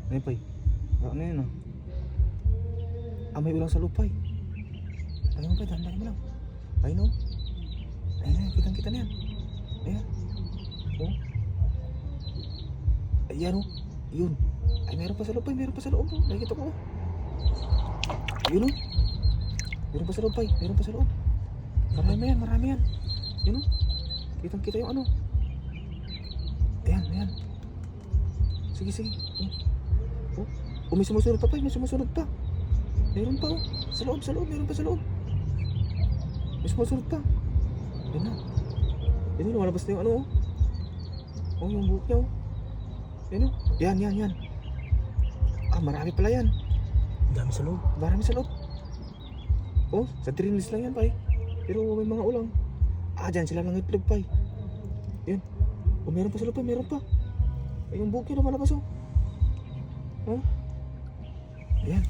Ayun, pay. Ano yun, ah? May ulang sa lupay. Ayun, pay, dahan mo lang. Ayun, oh. Ayun, kitang-kita na yan. Ayan. Oh. Ayan, oh. Yun. Ay, meron pa sa lupay, meron pa sa loob, oh. Nakikita ko, oh. Yun, oh. Meron pa sa loob, pay. Meron pa sa loob. Marami yan, marami yan. Yun, oh. Kitang-kita yung ano. Ayan, ayan. Sige, sige. Oh. Oh, may sumusunod pa, pay. May sumusunod pa. Meron pa, oh. Sa loob, sa loob. Meron pa sa loob. May sumusunod pa. Yan na. Yan, lumalabas na yung ano, oh. Oh, yung buhok niya, oh. Yan, oh. Yan, yan, yan. Marami pala yan. Dami sa loob. Marami sa loob. Oh, sa trinis lang yan, pay. Pero may mga ulang. Dyan sila lang itlog, pay. Yan. Oh, meron pa sa loob, pay. Meron pa. Ay, yung buhok niya lumalabas, oh. Oh. Ayan.